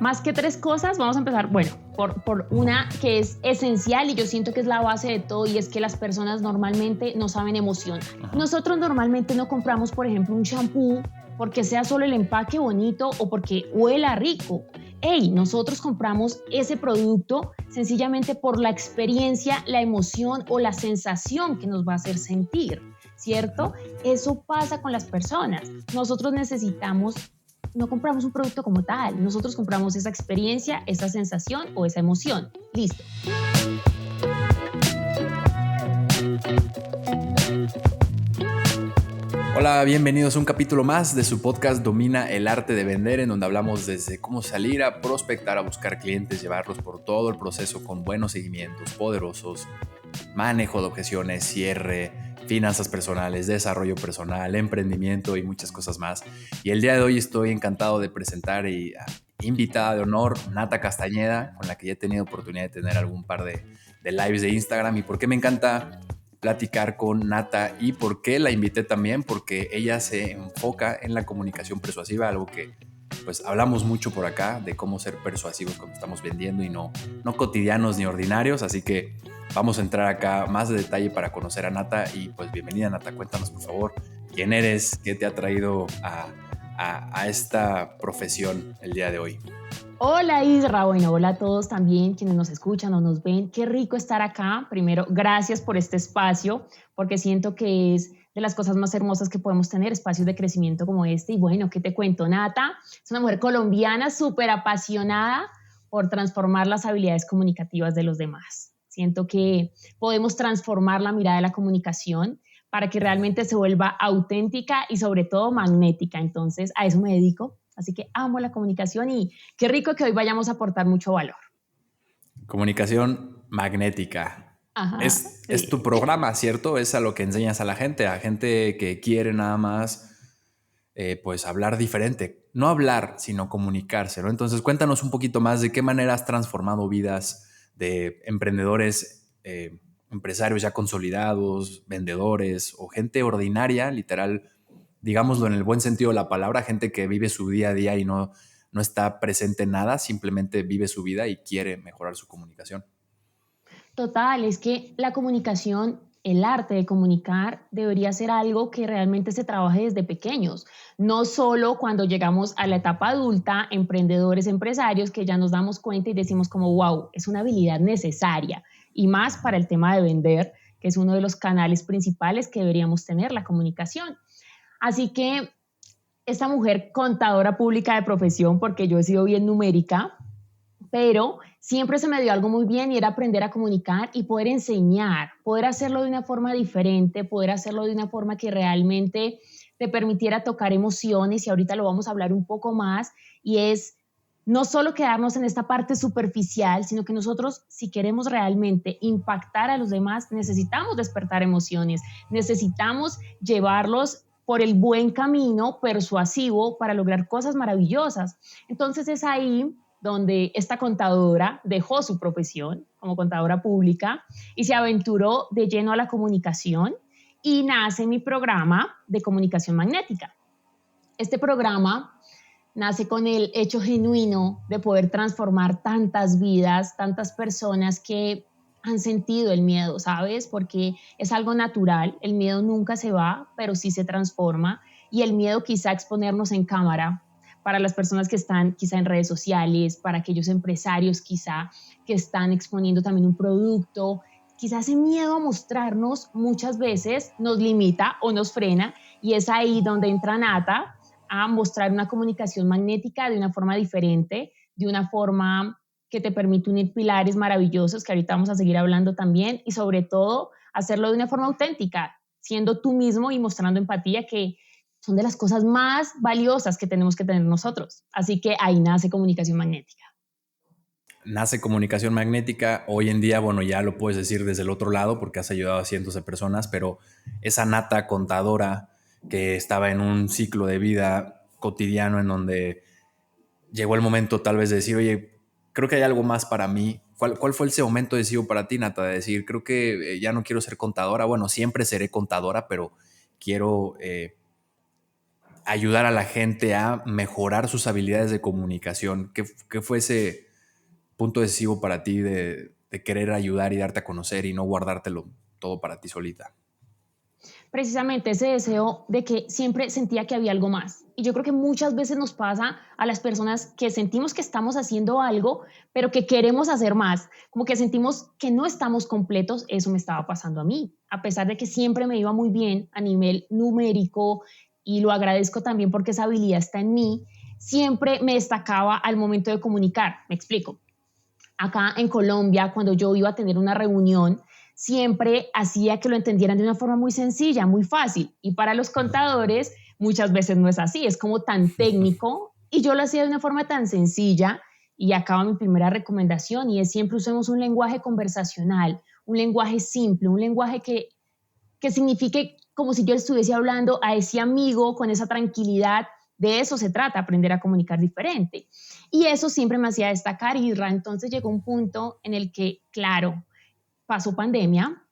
Más que tres cosas, vamos a empezar, bueno, por una que es esencial y yo siento que es la base de todo, y es que las personas normalmente no saben emocionar. Nosotros normalmente no compramos, por ejemplo, un shampoo porque sea solo el empaque bonito o porque huela rico. Nosotros compramos ese producto sencillamente por la experiencia, la emoción o la sensación que nos va a hacer sentir, ¿cierto? Eso pasa con las personas. Nosotros no compramos un producto como tal, nosotros compramos esa experiencia, esa sensación o esa emoción. Listo. Hola, bienvenidos a un capítulo más de su podcast Domina el Arte de Vender, en donde hablamos desde cómo salir a prospectar, a buscar clientes, llevarlos por todo el proceso con buenos seguimientos poderosos, manejo de objeciones, cierre, finanzas personales, desarrollo personal, emprendimiento y muchas cosas más. Y el día de hoy estoy encantado de presentar invitada de honor, Nata Castañeda, con la que ya he tenido oportunidad de tener algún par de lives de Instagram. ¿Y por qué me encanta platicar con Nata y por qué la invité también? Porque ella se enfoca en la comunicación persuasiva, algo que pues hablamos mucho por acá de cómo ser persuasivos cuando estamos vendiendo y no cotidianos ni ordinarios. Así que vamos a entrar acá más de detalle para conocer a Nata. Y pues bienvenida, Nata, cuéntanos por favor quién eres, qué te ha traído a esta profesión el día de hoy. Hola Isra, bueno, hola a todos también quienes nos escuchan o nos ven. Qué rico estar acá. Primero, gracias por este espacio, porque siento que es de las cosas más hermosas que podemos tener, espacios de crecimiento como este. Y bueno, ¿qué te cuento? Nata es una mujer colombiana súper apasionada por transformar las habilidades comunicativas de los demás. Siento que podemos transformar la mirada de la comunicación para que realmente se vuelva auténtica y sobre todo magnética. Entonces, a eso me dedico. Así que amo la comunicación y qué rico que hoy vayamos a aportar mucho valor. Comunicación magnética. Ajá, Es sí. tu programa, ¿cierto? Es a lo que enseñas a gente que quiere nada más pues hablar diferente. No hablar, sino comunicarse, ¿no? Entonces cuéntanos un poquito más de qué manera has transformado vidas de emprendedores, empresarios ya consolidados, vendedores o gente ordinaria, literal, digámoslo en el buen sentido de la palabra, gente que vive su día a día y no está presente en nada, simplemente vive su vida y quiere mejorar su comunicación. Total, es que la comunicación, el arte de comunicar, debería ser algo que realmente se trabaje desde pequeños, no solo cuando llegamos a la etapa adulta, emprendedores, empresarios, que ya nos damos cuenta y decimos como, wow, es una habilidad necesaria, y más para el tema de vender, que es uno de los canales principales que deberíamos tener, la comunicación. Así que esta mujer contadora pública de profesión, porque yo he sido bien numérica, pero siempre se me dio algo muy bien y era aprender a comunicar y poder enseñar, poder hacerlo de una forma diferente, poder hacerlo de una forma que realmente te permitiera tocar emociones, y ahorita lo vamos a hablar un poco más, y es no solo quedarnos en esta parte superficial, sino que nosotros, si queremos realmente impactar a los demás, necesitamos despertar emociones, necesitamos llevarlos por el buen camino persuasivo para lograr cosas maravillosas. Entonces es ahí donde esta contadora dejó su profesión como contadora pública y se aventuró de lleno a la comunicación, y nace mi programa de comunicación magnética. Este programa nace con el hecho genuino de poder transformar tantas vidas, tantas personas que han sentido el miedo, ¿sabes? Porque es algo natural, el miedo nunca se va, pero sí se transforma, y el miedo quizá exponernos en cámara, para las personas que están quizá en redes sociales, para aquellos empresarios quizá que están exponiendo también un producto, quizá ese miedo a mostrarnos muchas veces nos limita o nos frena, y es ahí donde entra Nata a mostrar una comunicación magnética de una forma diferente, de una forma que te permite unir pilares maravillosos, que ahorita vamos a seguir hablando también, y sobre todo hacerlo de una forma auténtica, siendo tú mismo y mostrando empatía, que son de las cosas más valiosas que tenemos que tener nosotros. Así que ahí nace comunicación magnética. Nace comunicación magnética. Hoy en día, bueno, ya lo puedes decir desde el otro lado porque has ayudado a cientos de personas, pero esa Nata contadora que estaba en un ciclo de vida cotidiano en donde llegó el momento tal vez de decir, oye, creo que hay algo más para mí. ¿Cuál fue ese momento decisivo para ti, Nata, de decir, creo que ya no quiero ser contadora? Bueno, siempre seré contadora, pero quiero ayudar a la gente a mejorar sus habilidades de comunicación? ¿Qué fue ese punto decisivo para ti de querer ayudar y darte a conocer y no guardártelo todo para ti solita? Precisamente ese deseo de que siempre sentía que había algo más. Y yo creo que muchas veces nos pasa a las personas que sentimos que estamos haciendo algo, pero que queremos hacer más, como que sentimos que no estamos completos. Eso me estaba pasando a mí, a pesar de que siempre me iba muy bien a nivel numérico, y lo agradezco también porque esa habilidad está en mí, siempre me destacaba al momento de comunicar. Me explico. Acá en Colombia, cuando yo iba a tener una reunión, siempre hacía que lo entendieran de una forma muy sencilla, muy fácil. Y para los contadores muchas veces no es así, es como tan técnico, y yo lo hacía de una forma tan sencilla. Y acaba mi primera recomendación, y es siempre usemos un lenguaje conversacional, un lenguaje simple, un lenguaje que signifique como si yo estuviese hablando a ese amigo con esa tranquilidad. De eso se trata, aprender a comunicar diferente. Y eso siempre me hacía destacar, Isra. Entonces llegó un punto en el que, claro, pasó pandemia.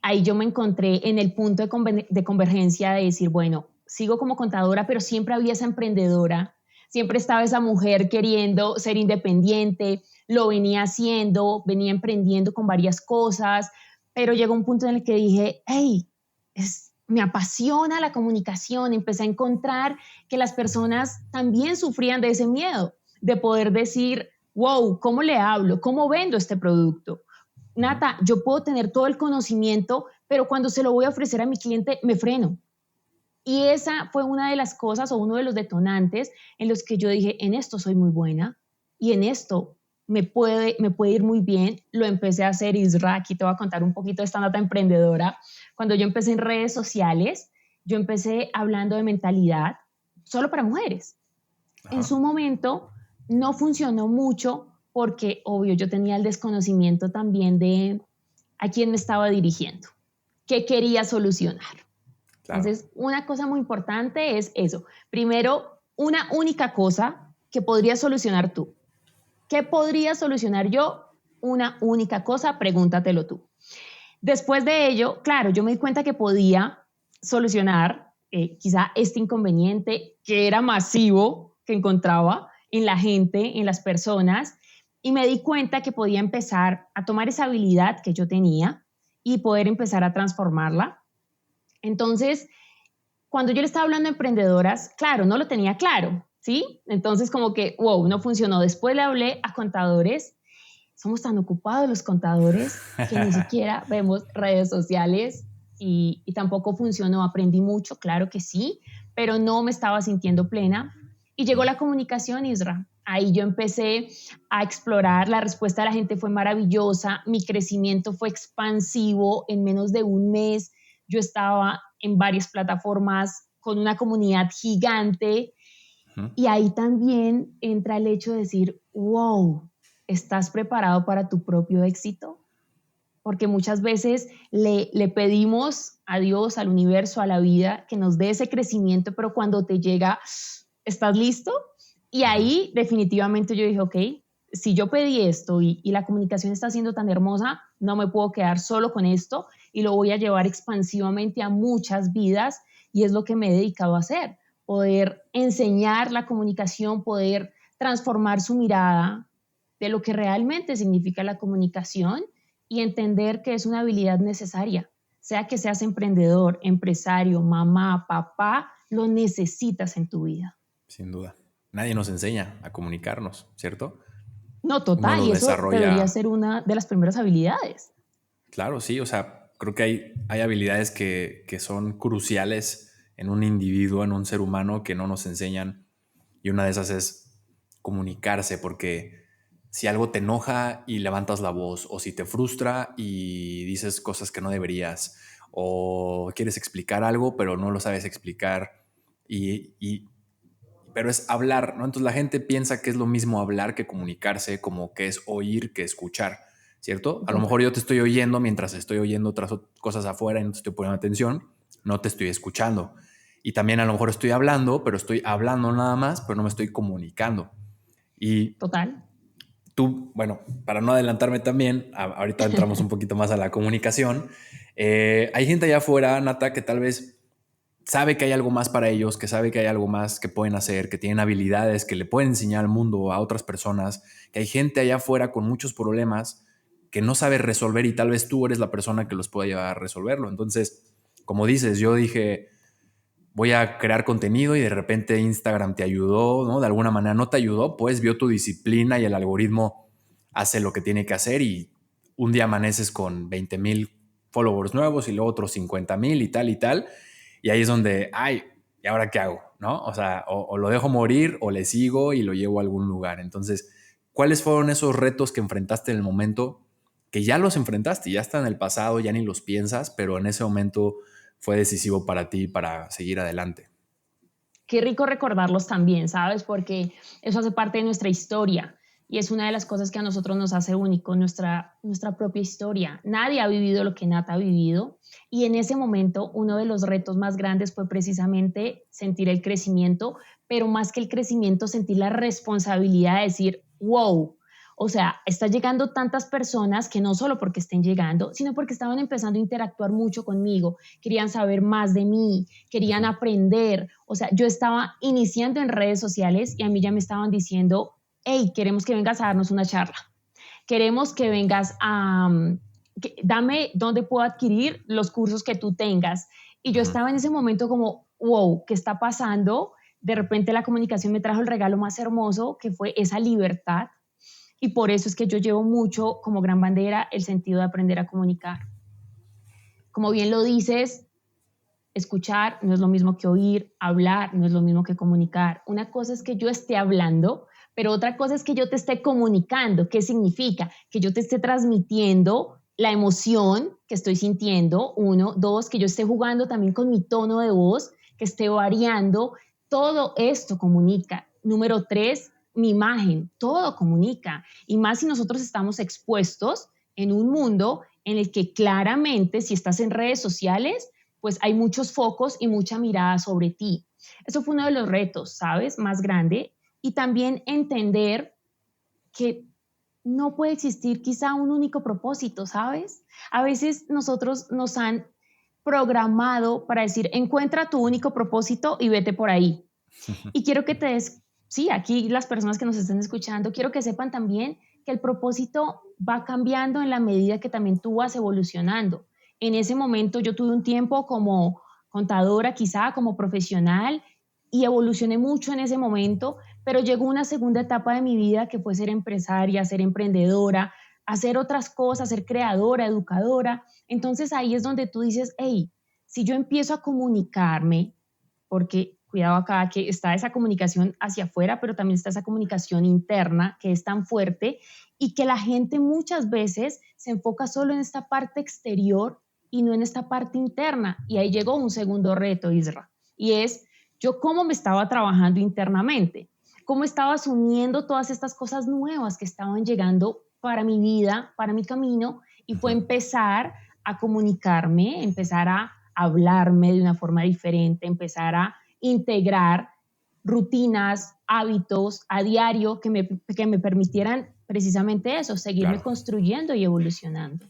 Ahí yo me encontré en el punto de convergencia de decir, bueno, sigo como contadora, pero siempre había esa emprendedora, siempre estaba esa mujer queriendo ser independiente, lo venía haciendo, venía emprendiendo con varias cosas, pero llegó un punto en el que dije, hey, me apasiona la comunicación. Empecé a encontrar que las personas también sufrían de ese miedo, de poder decir, wow, ¿cómo le hablo? ¿Cómo vendo este producto? Nata, yo puedo tener todo el conocimiento, pero cuando se lo voy a ofrecer a mi cliente, me freno. Y esa fue una de las cosas, o uno de los detonantes en los que yo dije, en esto soy muy buena y en esto me puede ir muy bien. Lo empecé a hacer. Isra, aquí te voy a contar un poquito de esta nota emprendedora. Cuando yo empecé en redes sociales, yo empecé hablando de mentalidad solo para mujeres. En Ajá. su momento no funcionó mucho porque, obvio, yo tenía el desconocimiento también de a quién me estaba dirigiendo, qué quería solucionar. Claro. Entonces, una cosa muy importante es eso. Primero, una única cosa que podrías solucionar tú. ¿Qué podría solucionar yo? Una única cosa, pregúntatelo tú. Después de ello, claro, yo me di cuenta que podía solucionar quizá este inconveniente que era masivo, que encontraba en la gente, en las personas, y me di cuenta que podía empezar a tomar esa habilidad que yo tenía y poder empezar a transformarla. Entonces, cuando yo le estaba hablando a emprendedoras, claro, no lo tenía claro, ¿sí? Entonces, como que, wow, no funcionó. Después le hablé a contadores. Somos tan ocupados los contadores que ni siquiera vemos redes sociales, y tampoco funcionó. Aprendí mucho, claro que sí, pero no me estaba sintiendo plena. Y llegó la comunicación, Isra. Ahí yo empecé a explorar. La respuesta de la gente fue maravillosa. Mi crecimiento fue expansivo. En menos de un mes yo estaba en varias plataformas con una comunidad gigante. Ujú. Y ahí también entra el hecho de decir, wow, ¿estás preparado para tu propio éxito? Porque muchas veces le pedimos a Dios, al universo, a la vida, que nos dé ese crecimiento, pero cuando te llega, ¿estás listo? Y Ujú. ahí definitivamente yo dije, ok, si yo pedí esto y la comunicación está siendo tan hermosa, no me puedo quedar solo con esto, y lo voy a llevar expansivamente a muchas vidas. Y es lo que me he dedicado a hacer, poder enseñar la comunicación, poder transformar su mirada de lo que realmente significa la comunicación, y entender que es una habilidad necesaria. Sea que seas emprendedor, empresario, mamá, papá, lo necesitas en tu vida. Sin duda. Nadie nos enseña a comunicarnos, ¿cierto? No, Uno total, lo y eso debería desarrolla. ser una de las primeras habilidades. Claro, sí, o sea, creo que hay habilidades que son cruciales en un individuo, en un ser humano, que no nos enseñan, y una de esas es comunicarse, porque si algo te enoja y levantas la voz, o si te frustra y dices cosas que no deberías, o quieres explicar algo pero no lo sabes explicar, pero es hablar, ¿no? Entonces la gente piensa que es lo mismo hablar que comunicarse, como que es oír que escuchar, ¿cierto? A lo Total. mejor yo te estoy oyendo mientras estoy oyendo otras cosas afuera y no te estoy poniendo atención, no te estoy escuchando. Y también a lo mejor estoy hablando, pero estoy hablando nada más, pero no me estoy comunicando. Y Total. tú, bueno, para no adelantarme también, ahorita entramos un poquito más a la comunicación. Hay gente allá afuera, Nata, que tal vez sabe que hay algo más para ellos, que sabe que hay algo más que pueden hacer, que tienen habilidades, que le pueden enseñar al mundo, a otras personas, que hay gente allá afuera con muchos problemas que no sabe resolver y tal vez tú eres la persona que los pueda llevar a resolverlo. Entonces, como dices, yo dije, voy a crear contenido y de repente Instagram te ayudó, ¿no? De alguna manera no te ayudó, pues vio tu disciplina y el algoritmo hace lo que tiene que hacer y un día amaneces con 20,000 followers nuevos y luego otros 50,000 y tal y tal. Y ahí es donde, ay, ¿y ahora qué hago? ¿No? O sea, o lo dejo morir o le sigo y lo llevo a algún lugar. Entonces, ¿cuáles fueron esos retos que enfrentaste en el momento? Que ya los enfrentaste, ya están en el pasado, ya ni los piensas, pero en ese momento fue decisivo para ti para seguir adelante. Qué rico recordarlos también, ¿sabes? Porque eso hace parte de nuestra historia y es una de las cosas que a nosotros nos hace único, nuestra propia historia. Nadie ha vivido lo que Nat ha vivido y en ese momento uno de los retos más grandes fue precisamente sentir el crecimiento, pero más que el crecimiento, sentir la responsabilidad de decir, wow. O sea, está llegando tantas personas que no solo porque estén llegando, sino porque estaban empezando a interactuar mucho conmigo, querían saber más de mí, querían aprender. O sea, yo estaba iniciando en redes sociales y a mí ya me estaban diciendo, hey, queremos que vengas a darnos una charla. Queremos que vengas a, dame dónde puedo adquirir los cursos que tú tengas. Y yo estaba en ese momento como, wow, ¿qué está pasando? De repente la comunicación me trajo el regalo más hermoso, que fue esa libertad. Y por eso es que yo llevo mucho como gran bandera el sentido de aprender a comunicar. Como bien lo dices, escuchar no es lo mismo que oír, hablar no es lo mismo que comunicar. Una cosa es que yo esté hablando, pero otra cosa es que yo te esté comunicando. ¿Qué significa? Que yo te esté transmitiendo la emoción que estoy sintiendo, uno, dos, que yo esté jugando también con mi tono de voz, que esté variando. Todo esto comunica. Número tres, mi imagen, todo comunica. Y más si nosotros estamos expuestos en un mundo en el que claramente, si estás en redes sociales, pues hay muchos focos y mucha mirada sobre ti. Eso fue uno de los retos, ¿sabes? Más grande. Y también entender que no puede existir quizá un único propósito, ¿sabes? A veces nosotros nos han programado para decir, encuentra tu único propósito y vete por ahí. Y quiero que te des, sí, aquí las personas que nos están escuchando, quiero que sepan también que el propósito va cambiando en la medida que también tú vas evolucionando. En ese momento yo tuve un tiempo como contadora, quizá como profesional, y evolucioné mucho en ese momento, pero llegó una segunda etapa de mi vida que fue ser empresaria, ser emprendedora, hacer otras cosas, ser creadora, educadora. Entonces ahí es donde tú dices, hey, si yo empiezo a comunicarme, porque cuidado acá, que está esa comunicación hacia afuera, pero también está esa comunicación interna que es tan fuerte y que la gente muchas veces se enfoca solo en esta parte exterior y no en esta parte interna. Y ahí llegó un segundo reto, Isra, y es yo cómo me estaba trabajando internamente, cómo estaba asumiendo todas estas cosas nuevas que estaban llegando para mi vida, para mi camino, y fue empezar a comunicarme, empezar a hablarme de una forma diferente, empezar a integrar rutinas, hábitos a diario que me permitieran precisamente eso, seguirme Claro. construyendo y evolucionando.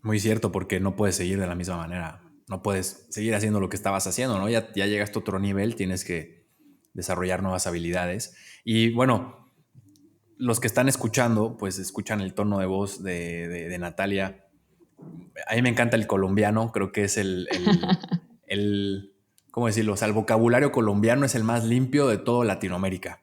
Muy cierto, porque no puedes seguir de la misma manera. No puedes seguir haciendo lo que estabas haciendo, ¿no? Ya llegaste a otro nivel, tienes que desarrollar nuevas habilidades. Y bueno, los que están escuchando, pues escuchan el tono de voz de Natalia. A mí me encanta el colombiano, creo que es el, ¿cómo decirlo? O sea, el vocabulario colombiano es el más limpio de toda Latinoamérica,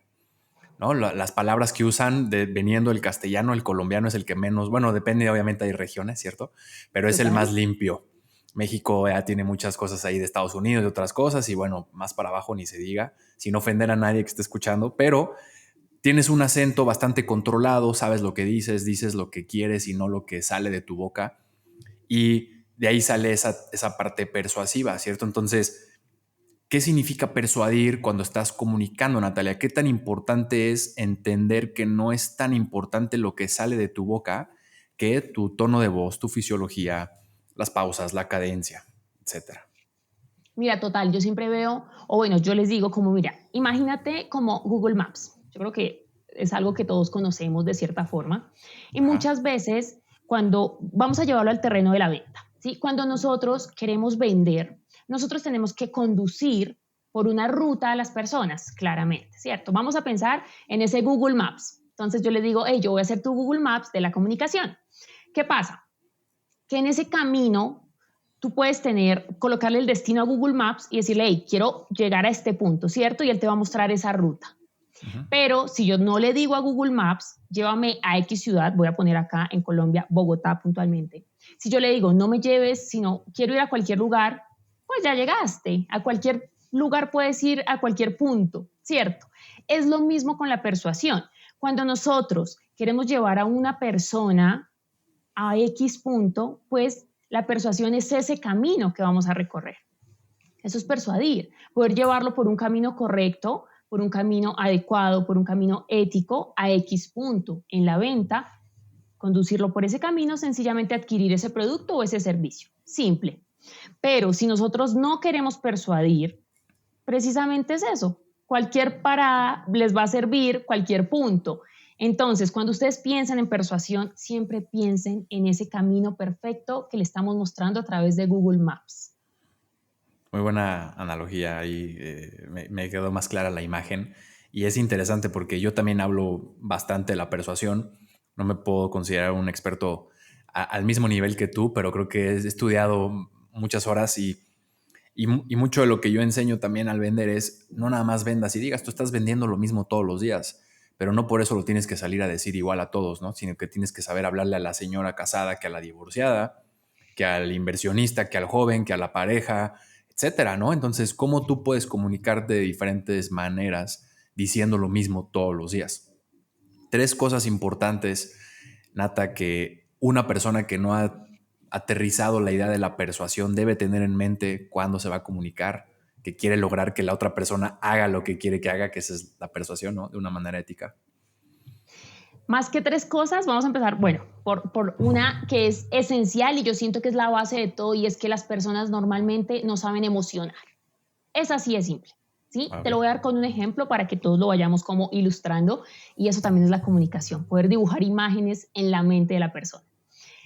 ¿no? Las palabras que usan veniendo del castellano, el colombiano es el que menos, bueno, depende, obviamente hay regiones, ¿cierto? Pero es el Total. más limpio. México ya tiene muchas cosas ahí de Estados Unidos y otras cosas, y bueno, más para abajo ni se diga, sin ofender a nadie que esté escuchando, pero tienes un acento bastante controlado, sabes lo que dices, dices lo que quieres y no lo que sale de tu boca, y de ahí sale esa parte persuasiva, ¿cierto? Entonces, ¿qué significa persuadir cuando estás comunicando, Natalia? ¿Qué tan importante es entender que no es tan importante lo que sale de tu boca que tu tono de voz, tu fisiología, las pausas, la cadencia, etcétera? Mira, total, yo siempre veo, o bueno, yo les digo como, mira, imagínate como Google Maps. Yo creo que es algo que todos conocemos de cierta forma. Y Ajá. muchas veces, cuando vamos a llevarlo al terreno de la venta, ¿sí? Cuando nosotros queremos vender, nosotros tenemos que conducir por una ruta a las personas, claramente, ¿cierto? Vamos a pensar en ese Google Maps. Entonces yo le digo, hey, yo voy a hacer tu Google Maps de la comunicación. ¿Qué pasa? Que en ese camino tú puedes colocarle el destino a Google Maps y decirle, hey, quiero llegar a este punto, ¿cierto? Y él te va a mostrar esa ruta. Ujú. Pero si yo no le digo a Google Maps, llévame a X ciudad, voy a poner acá en Colombia, Bogotá puntualmente. Si yo le digo, no me lleves, sino quiero ir a cualquier lugar, pues ya llegaste. A cualquier lugar puedes ir a cualquier punto, ¿cierto? Es lo mismo con la persuasión. Cuando nosotros queremos llevar a una persona a X punto, pues la persuasión es ese camino que vamos a recorrer. Eso es persuadir, poder llevarlo por un camino correcto, por un camino adecuado, por un camino ético a X punto. En la venta, conducirlo por ese camino, sencillamente adquirir ese producto o ese servicio. Simple. Pero si nosotros no queremos persuadir, precisamente es eso. Cualquier parada les va a servir, cualquier punto. Entonces, cuando ustedes piensan en persuasión, siempre piensen en ese camino perfecto que le estamos mostrando a través de Google Maps. Muy buena analogía ahí, me quedó más clara la imagen y es interesante porque yo también hablo bastante de la persuasión, no me puedo considerar un experto al mismo nivel que tú, pero creo que he estudiado muchas horas y mucho de lo que yo enseño también al vender es no nada más vendas y digas, tú estás vendiendo lo mismo todos los días, pero no por eso lo tienes que salir a decir igual a todos, ¿no? Sino que tienes que saber hablarle a la señora casada que a la divorciada, que al inversionista, que al joven, que a la pareja, etcétera, ¿no? Entonces, ¿cómo tú puedes comunicarte de diferentes maneras diciendo lo mismo todos los días? Tres cosas importantes, Nata, que una persona que no ha aterrizado la idea de la persuasión debe tener en mente cuando se va a comunicar, que quiere lograr que la otra persona haga lo que quiere que haga, que esa es la persuasión, ¿no? De una manera ética. Más que tres cosas, vamos a empezar, bueno, por una que es esencial y yo siento que es la base de todo y es que las personas normalmente no saben emocionar. Es así de simple, ¿sí? Te lo Okay. voy a dar con un ejemplo para que todos lo vayamos como ilustrando y eso también es la comunicación, poder dibujar imágenes en la mente de la persona.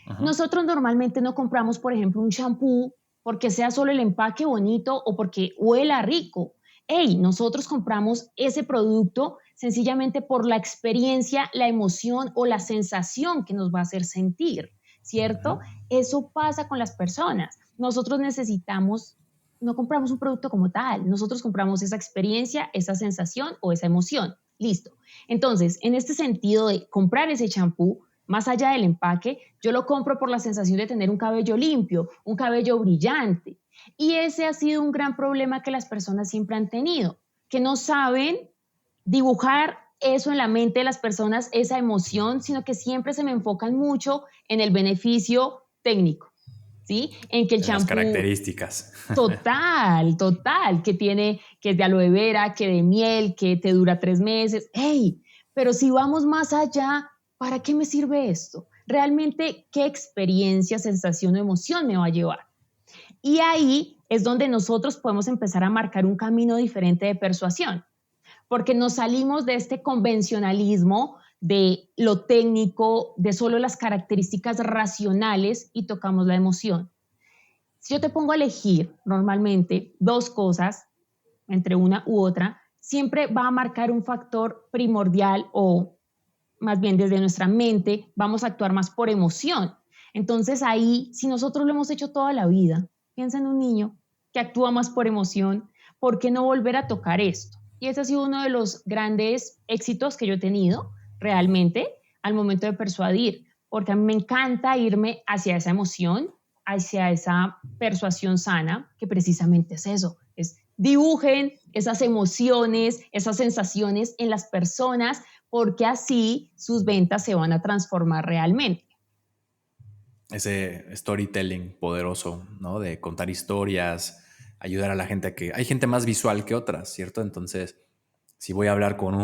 Uh-huh. Nosotros normalmente no compramos, por ejemplo, un shampoo porque sea solo el empaque bonito o porque huela rico. Hey, nosotros compramos ese producto sencillamente por la experiencia, la emoción o la sensación que nos va a hacer sentir, ¿cierto? Uh-huh. Eso pasa con las personas. Nosotros necesitamos, no compramos un producto como tal, nosotros compramos esa experiencia, esa sensación o esa emoción. Listo. Entonces, en este sentido de comprar ese champú, más allá del empaque, yo lo compro por la sensación de tener un cabello limpio, un cabello brillante. Y ese ha sido un gran problema que las personas siempre han tenido, que no saben dibujar eso en la mente de las personas, esa emoción, sino que siempre se me enfocan mucho en el beneficio técnico, ¿sí? En que el En las champú características. total, total, que es de aloe vera, que de miel, que te dura 3 meses. ¡Hey! Pero si vamos más allá, ¿para qué me sirve esto? Realmente, ¿qué experiencia, sensación o emoción me va a llevar? Y ahí es donde nosotros podemos empezar a marcar un camino diferente de persuasión, porque nos salimos de este convencionalismo de lo técnico, de solo las características racionales y tocamos la emoción. Si yo te pongo a elegir normalmente dos cosas entre una u otra, siempre va a marcar un factor primordial o más bien desde nuestra mente vamos a actuar más por emoción. Entonces ahí, si nosotros lo hemos hecho toda la vida, piensa en un niño que actúa más por emoción, ¿por qué no volver a tocar esto? Y ese ha sido uno de los grandes éxitos que yo he tenido realmente al momento de persuadir, porque a mí me encanta irme hacia esa emoción, hacia esa persuasión sana, que precisamente es eso, es dibujen esas emociones, esas sensaciones en las personas, porque así sus ventas se van a transformar realmente. Ese storytelling poderoso, ¿no? De contar historias, ayudar a la gente a que... Hay gente más visual que otras, ¿cierto? Entonces, si voy a hablar con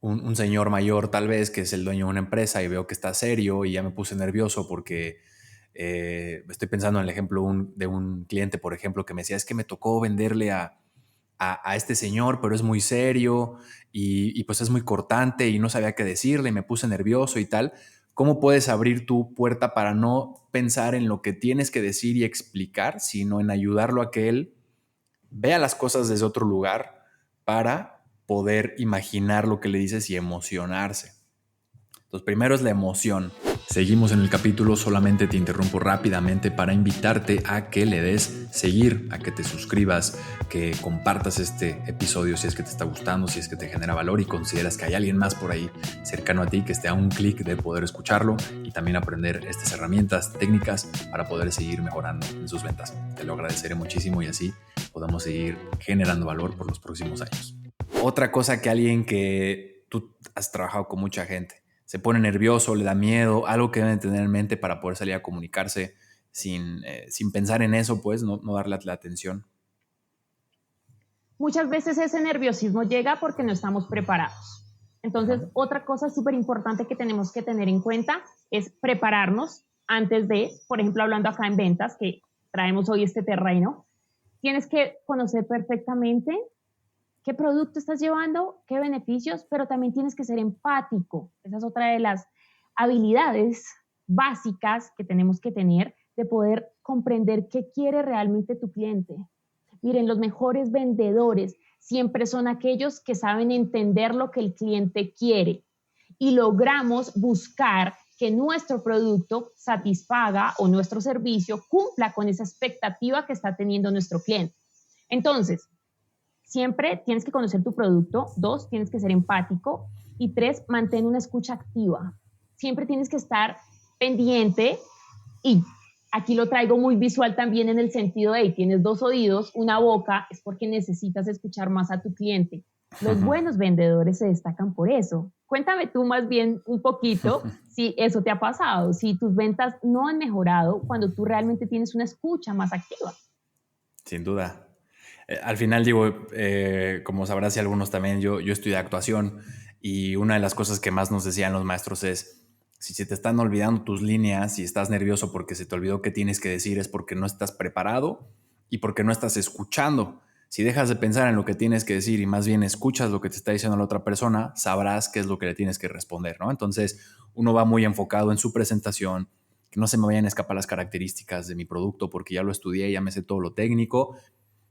un señor mayor tal vez, que es el dueño de una empresa y veo que está serio y ya me puse nervioso porque estoy pensando en el ejemplo de un cliente, por ejemplo, que me decía, es que me tocó venderle a este señor, pero es muy serio y pues es muy cortante y no sabía qué decirle, me puse nervioso y tal. ¿Cómo puedes abrir tu puerta para no pensar en lo que tienes que decir y explicar, sino en ayudarlo a que él vea las cosas desde otro lugar para poder imaginar lo que le dices y emocionarse? Entonces, primero es la emoción. Seguimos en el capítulo, solamente te interrumpo rápidamente para invitarte a que le des seguir, a que te suscribas, que compartas este episodio si es que te está gustando, si es que te genera valor y consideras que hay alguien más por ahí cercano a ti que esté a un clic de poder escucharlo y también aprender estas herramientas técnicas para poder seguir mejorando en sus ventas. Te lo agradeceré muchísimo y así podamos seguir generando valor por los próximos años. Otra cosa que alguien que tú has trabajado con mucha gente, se pone nervioso, le da miedo, algo que deben tener en mente para poder salir a comunicarse sin pensar en eso, pues no darle la atención. Muchas veces ese nerviosismo llega porque no estamos preparados. Entonces, otra cosa súper importante que tenemos que tener en cuenta es prepararnos antes de, por ejemplo, hablando acá en ventas, que traemos hoy este terreno, tienes que conocer perfectamente qué producto estás llevando, qué beneficios, pero también tienes que ser empático. Esa es otra de las habilidades básicas que tenemos que tener de poder comprender qué quiere realmente tu cliente. Miren, los mejores vendedores siempre son aquellos que saben entender lo que el cliente quiere y logramos buscar que nuestro producto satisfaga o nuestro servicio cumpla con esa expectativa que está teniendo nuestro cliente. Entonces, siempre tienes que conocer tu producto. 2, tienes que ser empático. Y 3, mantén una escucha activa. Siempre tienes que estar pendiente y aquí lo traigo muy visual también en el sentido de tienes 2 oídos, una boca, es porque necesitas escuchar más a tu cliente. Los buenos vendedores se destacan por eso. Cuéntame tú más bien un poquito si eso te ha pasado, si tus ventas no han mejorado cuando tú realmente tienes una escucha más activa. Sin duda. Al final digo, como sabrás y algunos también, yo estudié actuación y una de las cosas que más nos decían los maestros es, si se te están olvidando tus líneas y estás nervioso porque se te olvidó qué tienes que decir, es porque no estás preparado y porque no estás escuchando. Si dejas de pensar en lo que tienes que decir y más bien escuchas lo que te está diciendo la otra persona, sabrás qué es lo que le tienes que responder, ¿no? Entonces uno va muy enfocado en su presentación, que no se me vayan a escapar las características de mi producto porque ya lo estudié, ya me sé todo lo técnico.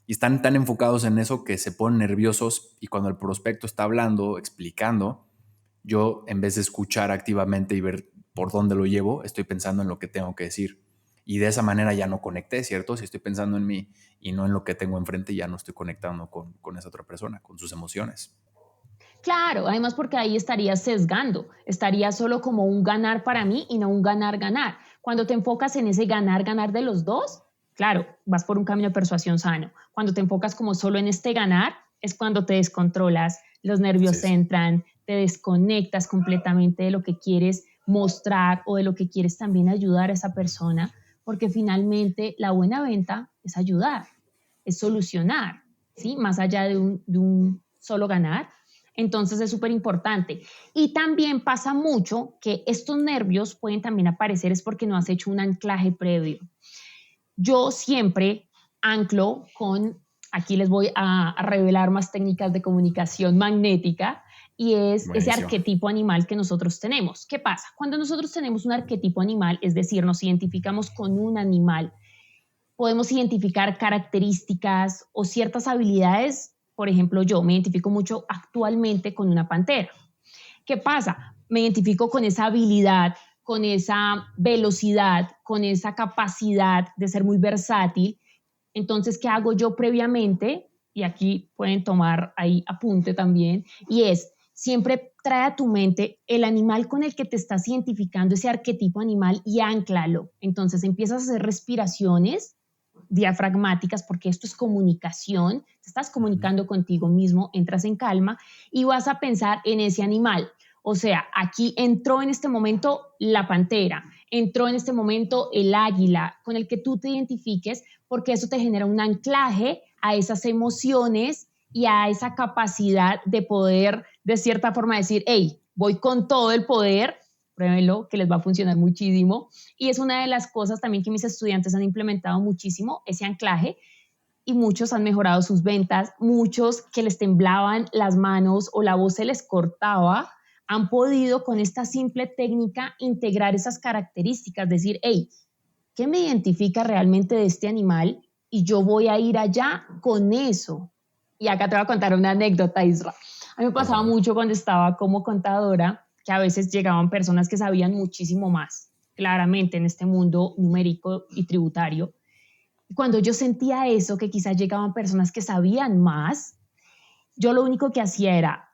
Y están tan enfocados en eso que se ponen nerviosos y cuando el prospecto está hablando, explicando, yo en vez de escuchar activamente y ver por dónde lo llevo, estoy pensando en lo que tengo que decir. Y de esa manera ya no conecté, ¿cierto? Si estoy pensando en mí y no en lo que tengo enfrente, ya no estoy conectando con esa otra persona, con sus emociones. Claro, además porque ahí estarías sesgando, estaría solo como un ganar para mí y no un ganar-ganar. Cuando te enfocas en ese ganar-ganar de los dos, claro, vas por un camino de persuasión sano. Cuando te enfocas como solo en este ganar, es cuando te descontrolas, los nervios entran, te desconectas completamente de lo que quieres mostrar o de lo que quieres también ayudar a esa persona, porque finalmente la buena venta es ayudar, es solucionar, ¿sí? Más allá de un solo ganar. Entonces es súper importante. Y también pasa mucho que estos nervios pueden también aparecer es porque no has hecho un anclaje previo. Yo siempre anclo con, aquí les voy a revelar más técnicas de comunicación magnética, y es ese arquetipo animal que nosotros tenemos. ¿Qué pasa? Cuando nosotros tenemos un arquetipo animal, es decir, nos identificamos con un animal, podemos identificar características o ciertas habilidades. Por ejemplo, yo me identifico mucho actualmente con una pantera. ¿Qué pasa? Me identifico con esa habilidad, con esa velocidad, con esa capacidad de ser muy versátil. Entonces, ¿qué hago yo previamente? Y aquí pueden tomar ahí apunte también, y es, siempre trae a tu mente el animal con el que te estás identificando, ese arquetipo animal, y ánclalo. Entonces empiezas a hacer respiraciones diafragmáticas, porque esto es comunicación, te estás comunicando contigo mismo, entras en calma y vas a pensar en ese animal. O sea, aquí entró en este momento la pantera, entró en este momento el águila, con el que tú te identifiques, porque eso te genera un anclaje a esas emociones y a esa capacidad de poder, de cierta forma, decir, hey, voy con todo el poder. Pruébenlo, que les va a funcionar muchísimo. Y es una de las cosas también que mis estudiantes han implementado muchísimo, ese anclaje, y muchos han mejorado sus ventas, muchos que les temblaban las manos o la voz se les cortaba, han podido con esta simple técnica integrar esas características, decir, hey, ¿qué me identifica realmente de este animal? Y yo voy a ir allá con eso. Y acá te voy a contar una anécdota, Isra. A mí me Por pasaba favor. mucho cuando estaba como contadora, que a veces llegaban personas que sabían muchísimo más, claramente en este mundo numérico y tributario. Y cuando yo sentía eso, que quizás llegaban personas que sabían más, yo lo único que hacía era,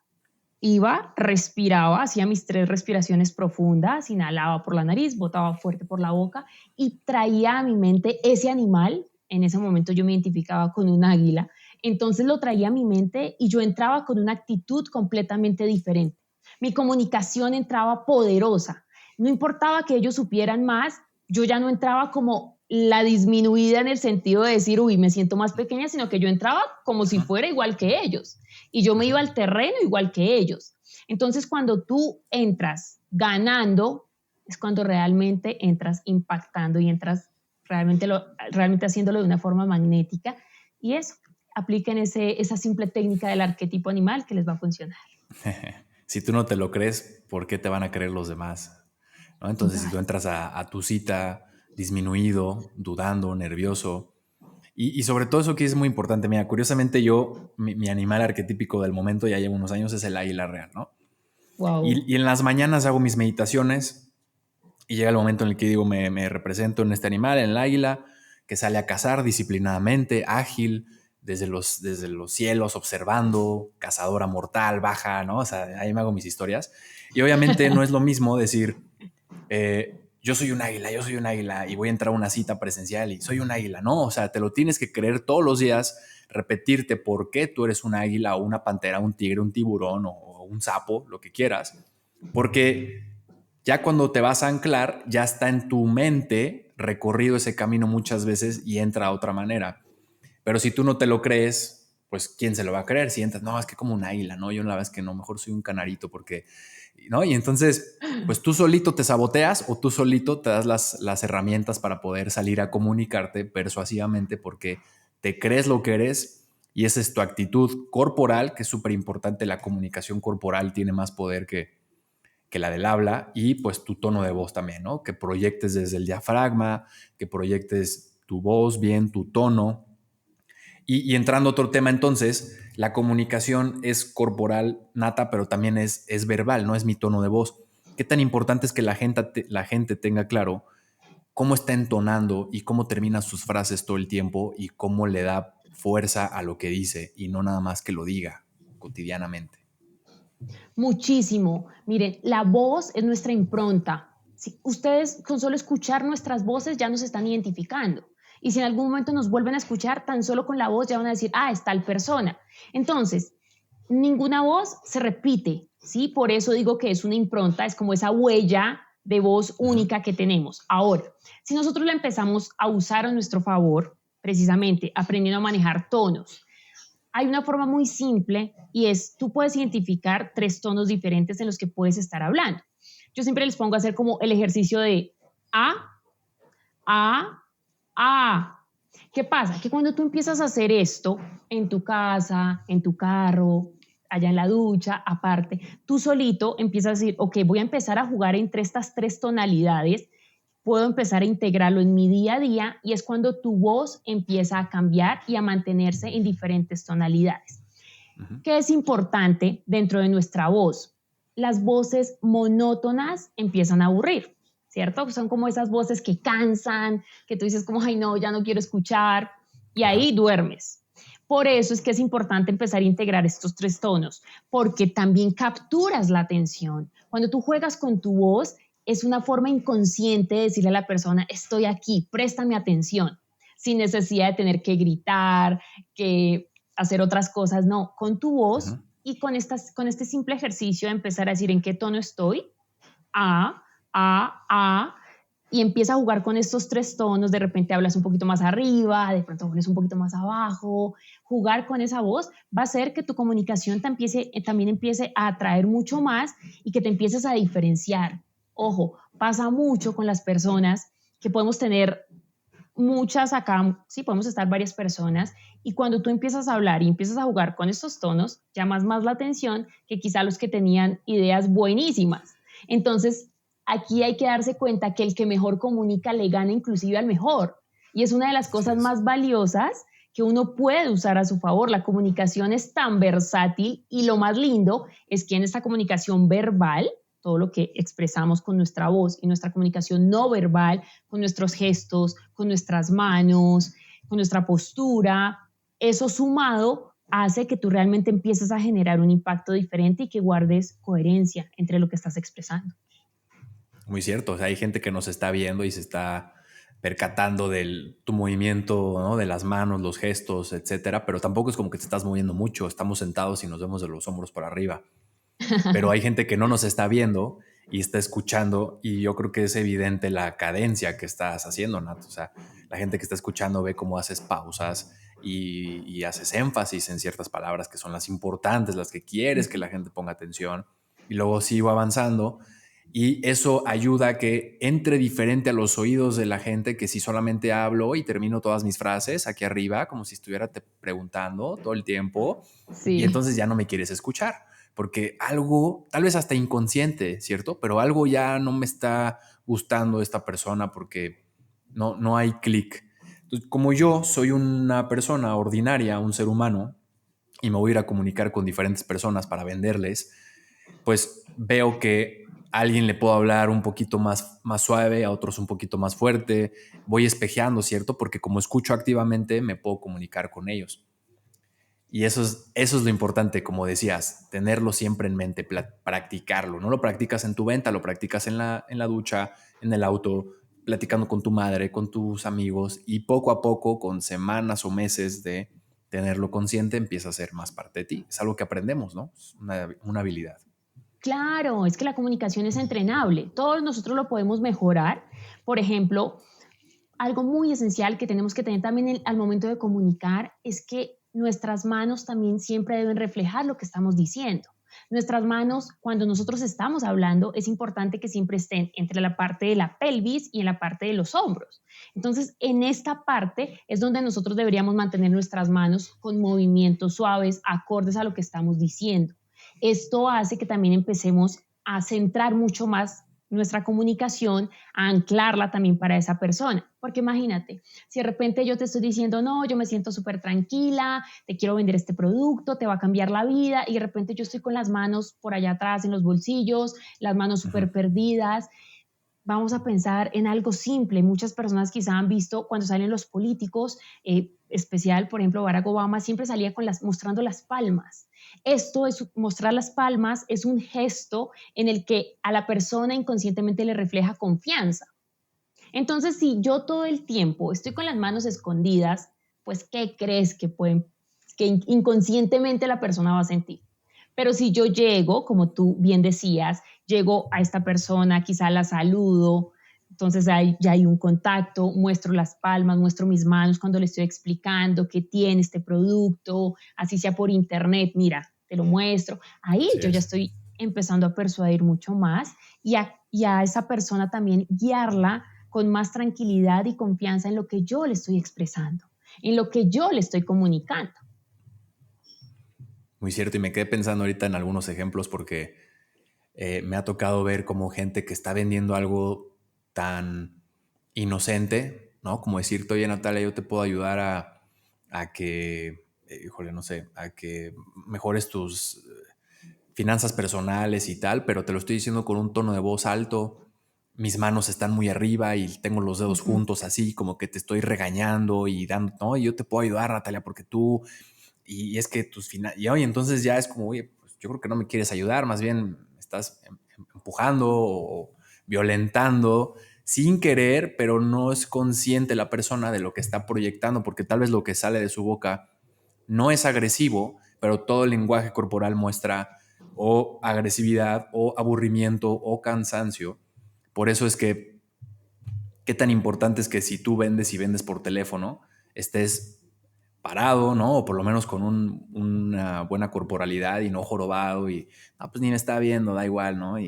iba, respiraba, hacía mis 3 respiraciones profundas, inhalaba por la nariz, botaba fuerte por la boca y traía a mi mente ese animal. En ese momento yo me identificaba con un águila, entonces lo traía a mi mente y yo entraba con una actitud completamente diferente. Mi comunicación entraba poderosa. No importaba que ellos supieran más, yo ya no entraba como la disminuida en el sentido de decir, uy, me siento más pequeña, sino que yo entraba como si fuera igual que ellos y yo me iba al terreno igual que ellos. Entonces, cuando tú entras ganando, es cuando realmente entras impactando y entras realmente haciéndolo de una forma magnética. Y eso, apliquen esa simple técnica del arquetipo animal que les va a funcionar. Si tú no te lo crees, ¿por qué te van a creer los demás? ¿No? Entonces, si tú Total. entras a tu cita disminuido, dudando, nervioso, y sobre todo eso que es muy importante, mira, curiosamente yo, mi animal arquetípico del momento, ya llevo unos años, es el águila real, ¿no? Wow. Y en las mañanas hago mis meditaciones y llega el momento en el que digo, me represento en este animal, en el águila, que sale a cazar disciplinadamente, ágil, desde los cielos, observando, cazadora mortal, baja, ¿no? O sea, ahí me hago mis historias. Y obviamente no es lo mismo decir, yo soy un águila y voy a entrar a una cita presencial y soy un águila, ¿no? O sea, te lo tienes que creer todos los días, repetirte por qué tú eres un águila o una pantera, un tigre, un tiburón o un sapo, lo que quieras, porque ya cuando te vas a anclar, ya está en tu mente recorrido ese camino muchas veces y entra a otra manera. Pero si tú no te lo crees, pues ¿quién se lo va a creer? Si entras, no, es que como un águila, ¿no? Yo la verdad es que no, mejor soy un canarito porque, ¿no? Y entonces, pues tú solito te saboteas o tú solito te das las herramientas para poder salir a comunicarte persuasivamente porque te crees lo que eres y esa es tu actitud corporal, que es súper importante. La comunicación corporal tiene más poder que la del habla y pues tu tono de voz también, ¿no? Que proyectes desde el diafragma, que proyectes tu voz bien, tu tono. Y entrando a otro tema entonces, la comunicación es corporal nata, pero también es verbal, no es mi tono de voz. ¿Qué tan importante es que la gente tenga claro cómo está entonando y cómo termina sus frases todo el tiempo y cómo le da fuerza a lo que dice y no nada más que lo diga cotidianamente? Muchísimo. Miren, la voz es nuestra impronta. Si ustedes con solo escuchar nuestras voces ya nos están identificando. Y si en algún momento nos vuelven a escuchar, tan solo con la voz ya van a decir, ah, es tal persona. Entonces, ninguna voz se repite, ¿sí? Por eso digo que es una impronta, es como esa huella de voz única que tenemos. Ahora, si nosotros la empezamos a usar a nuestro favor, precisamente aprendiendo a manejar tonos, hay una forma muy simple y es, tú puedes identificar 3 tonos diferentes en los que puedes estar hablando. Yo siempre les pongo a hacer como el ejercicio de A, A, A. ¿Qué pasa? Que cuando tú empiezas a hacer esto en tu casa, en tu carro, allá en la ducha, aparte, tú solito empiezas a decir, ok, voy a empezar a jugar entre estas 3 tonalidades, puedo empezar a integrarlo en mi día a día y es cuando tu voz empieza a cambiar y a mantenerse en diferentes tonalidades. ¿Qué es importante dentro de nuestra voz? Las voces monótonas empiezan a aburrir, ¿cierto? Son como esas voces que cansan, que tú dices como, ay no, ya no quiero escuchar, y ahí Ajá. duermes. Por eso es que es importante empezar a integrar estos 3 tonos, porque también capturas la atención. Cuando tú juegas con tu voz, es una forma inconsciente de decirle a la persona, estoy aquí, préstame atención, sin necesidad de tener que gritar, que hacer otras cosas, no, con tu voz y con este simple ejercicio de empezar a decir en qué tono estoy, a, a, y empieza a jugar con estos 3 tonos, de repente hablas un poquito más arriba, de pronto hablas un poquito más abajo, jugar con esa voz va a hacer que tu comunicación también empiece a atraer mucho más y que te empieces a diferenciar. Ojo, pasa mucho con las personas que podemos tener muchas acá, sí, podemos estar varias personas, y cuando tú empiezas a hablar y empiezas a jugar con estos tonos, llamas más la atención que quizá los que tenían ideas buenísimas. Entonces, aquí hay que darse cuenta que el que mejor comunica le gana inclusive al mejor. Y es una de las Así cosas es. más valiosas que uno puede usar a su favor. La comunicación es tan versátil y lo más lindo es que en esta comunicación verbal, todo lo que expresamos con nuestra voz y nuestra comunicación no verbal, con nuestros gestos, con nuestras manos, con nuestra postura, eso sumado hace que tú realmente empieces a generar un impacto diferente y que guardes coherencia entre lo que estás expresando. Muy cierto. O sea, hay gente que nos está viendo y se está percatando de tu movimiento, ¿no? De las manos, los gestos, etcétera, pero tampoco es como que te estás moviendo mucho. Estamos sentados y nos vemos de los hombros para arriba. Pero hay gente que no nos está viendo y está escuchando, y yo creo que es evidente la cadencia que estás haciendo, Nat. O sea, la gente que está escuchando ve cómo haces pausas y haces énfasis en ciertas palabras que son las importantes, las que quieres que la gente ponga atención, y luego sigo avanzando, y eso ayuda a que entre diferente a los oídos de la gente, que si solamente hablo y termino todas mis frases aquí arriba, como si estuviera te preguntando todo el tiempo, y Sí. entonces ya no me quieres escuchar, porque algo, tal vez hasta inconsciente, ¿cierto? Pero algo ya no me está gustando de esta persona porque no hay clic. Entonces, como yo soy una persona ordinaria, un ser humano, y me voy a ir a comunicar con diferentes personas para venderles, pues veo que a alguien le puedo hablar un poquito más suave, a otros un poquito más fuerte, voy espejeando, ¿cierto? Porque como escucho activamente, me puedo comunicar con ellos. Y eso es lo importante, como decías, tenerlo siempre en mente, practicarlo. No lo practicas en tu venta, lo practicas en la ducha, en el auto, platicando con tu madre, con tus amigos, y poco a poco, con semanas o meses de tenerlo consciente, empieza a ser más parte de ti. Es algo que aprendemos, ¿no? Es una habilidad. Claro, es que la comunicación es entrenable. Todos nosotros lo podemos mejorar. Por ejemplo, algo muy esencial que tenemos que tener también al momento de comunicar es que nuestras manos también siempre deben reflejar lo que estamos diciendo. Nuestras manos, cuando nosotros estamos hablando, es importante que siempre estén entre la parte de la pelvis y en la parte de los hombros. Entonces, en esta parte es donde nosotros deberíamos mantener nuestras manos con movimientos suaves, acordes a lo que estamos diciendo. Esto hace que también empecemos a centrar mucho más nuestra comunicación, a anclarla también para esa persona. Porque imagínate, si de repente yo te estoy diciendo, no, yo me siento súper tranquila, te quiero vender este producto, te va a cambiar la vida, y de repente yo estoy con las manos por allá atrás en los bolsillos, las manos Ujú. súper perdidas. Vamos a pensar en algo simple. Muchas personas quizá han visto cuando salen los políticos, especial, por ejemplo, Barack Obama siempre salía mostrando las palmas. Esto es mostrar las palmas, es un gesto en el que a la persona inconscientemente le refleja confianza. Entonces, si yo todo el tiempo estoy con las manos escondidas, pues, ¿qué crees que inconscientemente la persona va a sentir? Pero si yo llego, como tú bien decías, llego a esta persona, quizá la saludo, entonces ya hay un contacto, muestro las palmas, muestro mis manos cuando le estoy explicando qué tiene este producto, así sea por internet, mira, te lo muestro. Ahí Así yo ya es. estoy empezando a persuadir mucho más y a esa persona también guiarla con más tranquilidad y confianza en lo que yo le estoy expresando, en lo que yo le estoy comunicando. Muy cierto, y me quedé pensando ahorita en algunos ejemplos porque me ha tocado ver como gente que está vendiendo algo tan inocente, ¿no? Como decirte, oye Natalia, yo te puedo ayudar a que, híjole, no sé, a que mejores tus finanzas personales y tal, pero te lo estoy diciendo con un tono de voz alto, mis manos están muy arriba y tengo los dedos Ujú. juntos así, como que te estoy regañando y dando, no, yo te puedo ayudar, Natalia, porque tú, y es que tus finanzas, y oye, entonces ya es como, oye, pues yo creo que no me quieres ayudar, más bien me estás empujando o violentando sin querer, pero no es consciente la persona de lo que está proyectando, porque tal vez lo que sale de su boca no es agresivo, pero todo el lenguaje corporal muestra o agresividad o aburrimiento o cansancio. Por eso es que qué tan importante es que si tú vendes y vendes por teléfono, estés parado, ¿no? O por lo menos con una buena corporalidad y no jorobado y, no, pues ni me está viendo, da igual, ¿no?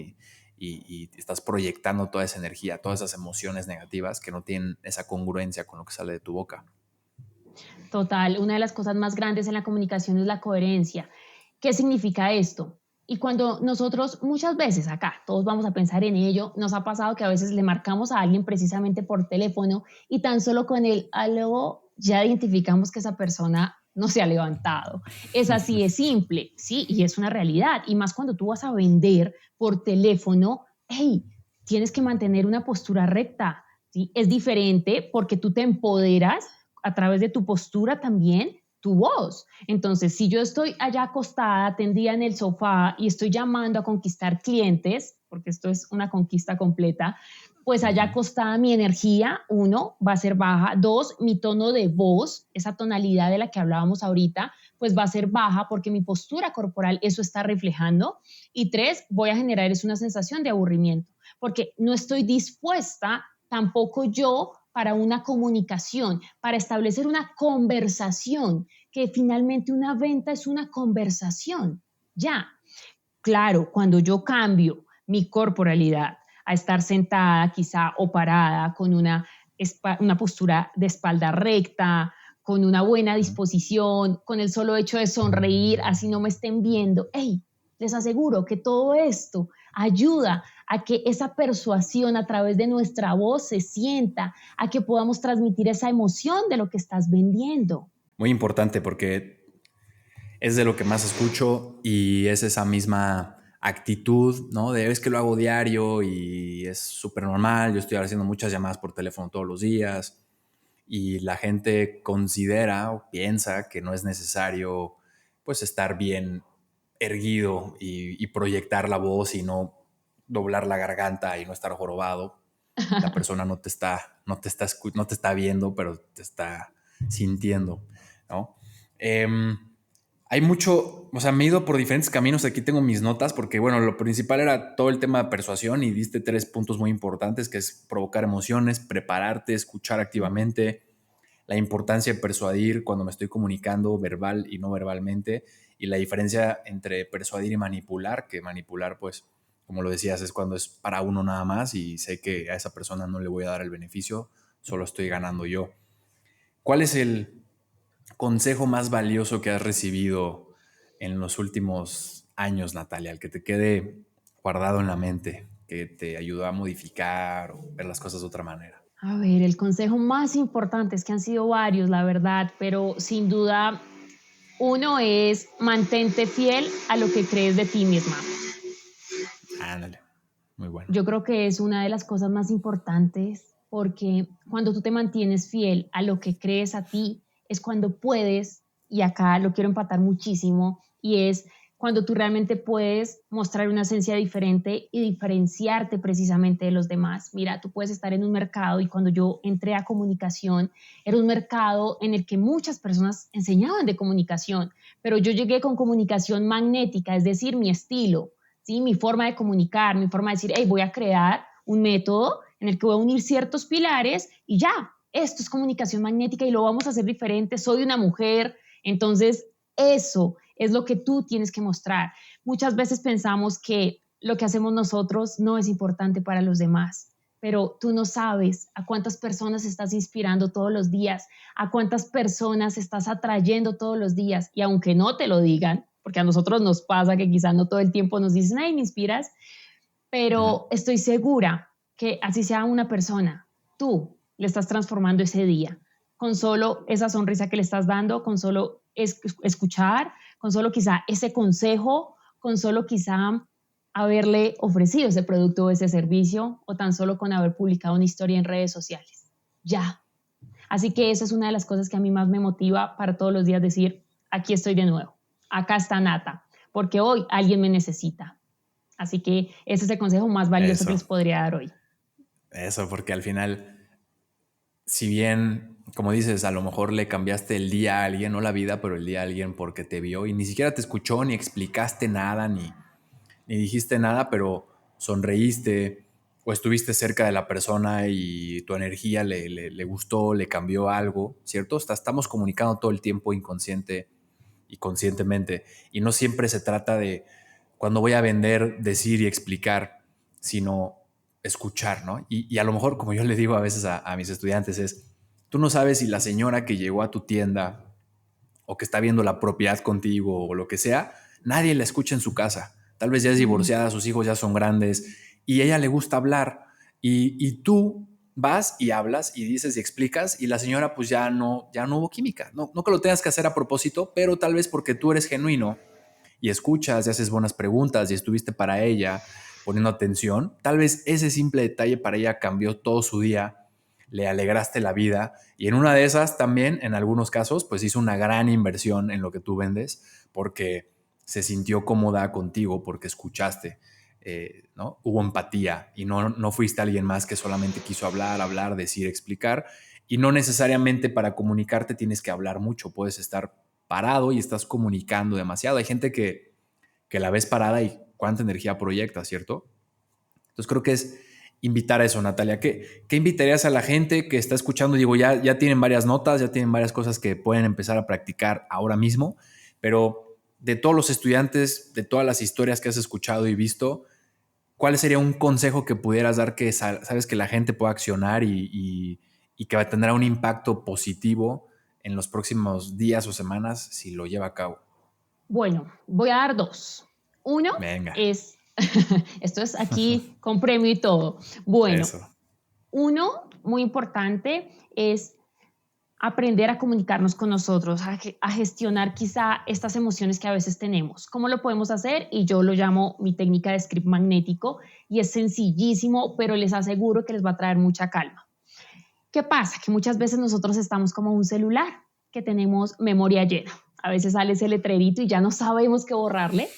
y estás proyectando toda esa energía, todas esas emociones negativas que no tienen esa congruencia con lo que sale de tu boca. Total, una de las cosas más grandes en la comunicación es la coherencia. ¿Qué significa esto? Y cuando nosotros muchas veces acá, todos vamos a pensar en ello, nos ha pasado que a veces le marcamos a alguien precisamente por teléfono y tan solo con el aló ya identificamos que esa persona no se ha levantado. Es así de simple, sí, y es una realidad. Y más cuando tú vas a vender por teléfono, hey, tienes que mantener una postura recta, ¿sí? Es diferente porque tú te empoderas a través de tu postura también tu voz. Entonces, si yo estoy allá acostada, tendida en el sofá y estoy llamando a conquistar clientes, porque esto es una conquista completa, pues allá acostada mi energía, uno, va a ser baja, dos, mi tono de voz, esa tonalidad de la que hablábamos ahorita, pues va a ser baja porque mi postura corporal eso está reflejando. Y tres, voy a generar es una sensación de aburrimiento, porque no estoy dispuesta tampoco yo para una comunicación, para establecer una conversación, que finalmente una venta es una conversación. Ya, claro, cuando yo cambio mi corporalidad a estar sentada quizá o parada con una postura de espalda recta, con una buena disposición, con el solo hecho de sonreír, así no me estén viendo. Hey, les aseguro que todo esto ayuda a que esa persuasión a través de nuestra voz se sienta, a que podamos transmitir esa emoción de lo que estás vendiendo. Muy importante porque es de lo que más escucho y es esa misma actitud, ¿no? De es que lo hago diario y es súper normal, yo estoy haciendo muchas llamadas por teléfono todos los días y la gente considera o piensa que no es necesario pues estar bien erguido y proyectar la voz y no doblar la garganta y no estar jorobado. La persona no te está viendo, pero te está sintiendo, ¿no? Eh, Hay mucho, o sea, me he ido por diferentes caminos. Aquí tengo mis notas porque, bueno, lo principal era todo el tema de persuasión y diste 3 puntos muy importantes, que es provocar emociones, prepararte, escuchar activamente, la importancia de persuadir cuando me estoy comunicando verbal y no verbalmente, y la diferencia entre persuadir y manipular, que manipular, pues, como lo decías, es cuando es para uno nada más y sé que a esa persona no le voy a dar el beneficio, solo estoy ganando yo. ¿Cuál es el consejo más valioso que has recibido en los últimos años, Natalia? El que te quede guardado en la mente, que te ayudó a modificar o ver las cosas de otra manera. A ver, el consejo más importante es que han sido varios, la verdad, pero sin duda uno es mantente fiel a lo que crees de ti misma. Ándale, muy bueno. Yo creo que es una de las cosas más importantes porque cuando tú te mantienes fiel a lo que crees a ti, es cuando puedes, y acá lo quiero empatar muchísimo, y es cuando tú realmente puedes mostrar una esencia diferente y diferenciarte precisamente de los demás. Mira, tú puedes estar en un mercado y cuando yo entré a comunicación, era un mercado en el que muchas personas enseñaban de comunicación, pero yo llegué con comunicación magnética, es decir, mi estilo, ¿sí? Mi forma de comunicar, mi forma de decir, hey, voy a crear un método en el que voy a unir ciertos pilares y ya, esto es comunicación magnética y lo vamos a hacer diferente, soy una mujer, entonces eso es lo que tú tienes que mostrar. Muchas veces pensamos que lo que hacemos nosotros no es importante para los demás, pero tú no sabes a cuántas personas estás inspirando todos los días, a cuántas personas estás atrayendo todos los días y aunque no te lo digan, porque a nosotros nos pasa que quizás no todo el tiempo nos dicen, ay, me inspiras, pero estoy segura que así sea una persona, tú le estás transformando ese día con solo esa sonrisa que le estás dando, con solo escuchar, con solo quizá ese consejo, con solo quizá haberle ofrecido ese producto o ese servicio o tan solo con haber publicado una historia en redes sociales. Ya. Así que esa es una de las cosas que a mí más me motiva para todos los días decir, aquí estoy de nuevo, acá está Nata, porque hoy alguien me necesita. Así que ese es el consejo más valioso que Eso, les podría dar hoy. eso, porque al final, si bien, como dices, a lo mejor le cambiaste el día a alguien, no la vida, pero el día a alguien porque te vio y ni siquiera te escuchó, ni explicaste nada, ni dijiste nada, pero sonreíste o estuviste cerca de la persona y tu energía le gustó, le cambió algo, ¿cierto? Estamos comunicando todo el tiempo inconsciente y conscientemente y no siempre se trata de, cuando voy a vender, decir y explicar. sino escuchar, ¿no? Y a lo mejor, como yo le digo a veces a mis estudiantes, es, tú no sabes si la señora que llegó a tu tienda o que está viendo la propiedad contigo o lo que sea, nadie la escucha en su casa. Tal vez ya es divorciada, sus hijos ya son grandes y a ella le gusta hablar y tú vas y hablas y dices y explicas y la señora pues ya no hubo química. No, no que lo tengas que hacer a propósito, pero tal vez porque tú eres genuino y escuchas y haces buenas preguntas y estuviste para ella poniendo atención, tal vez ese simple detalle para ella cambió todo su día, le alegraste la vida y en una de esas también, en algunos casos, pues hizo una gran inversión en lo que tú vendes porque se sintió cómoda contigo, porque escuchaste, ¿no? Hubo empatía y no fuiste alguien más que solamente quiso hablar, decir, explicar y no necesariamente para comunicarte tienes que hablar mucho, puedes estar parado y estás comunicando demasiado. Hay gente que la ves parada y cuánta energía proyecta, ¿cierto? Entonces creo que es invitar a eso, Natalia. ¿Qué invitarías a la gente que está escuchando? Digo, ya tienen varias notas, ya tienen varias cosas que pueden empezar a practicar ahora mismo, pero de todos los estudiantes, de todas las historias que has escuchado y visto, ¿cuál sería un consejo que pudieras dar que sabes que la gente pueda accionar y que va a tener un impacto positivo en los próximos días o semanas si lo lleva a cabo? Bueno, voy a dar dos. Uno Venga, es, esto es aquí con premio y todo. Bueno, eso. uno muy importante es aprender a comunicarnos con nosotros, a gestionar quizá estas emociones que a veces tenemos. ¿Cómo lo podemos hacer? Y yo lo llamo mi técnica de script magnético y es sencillísimo, pero les aseguro que les va a traer mucha calma. ¿Qué pasa? Que muchas veces nosotros estamos como un celular, que tenemos memoria llena. A veces sale ese letrerito y ya no sabemos qué borrarle.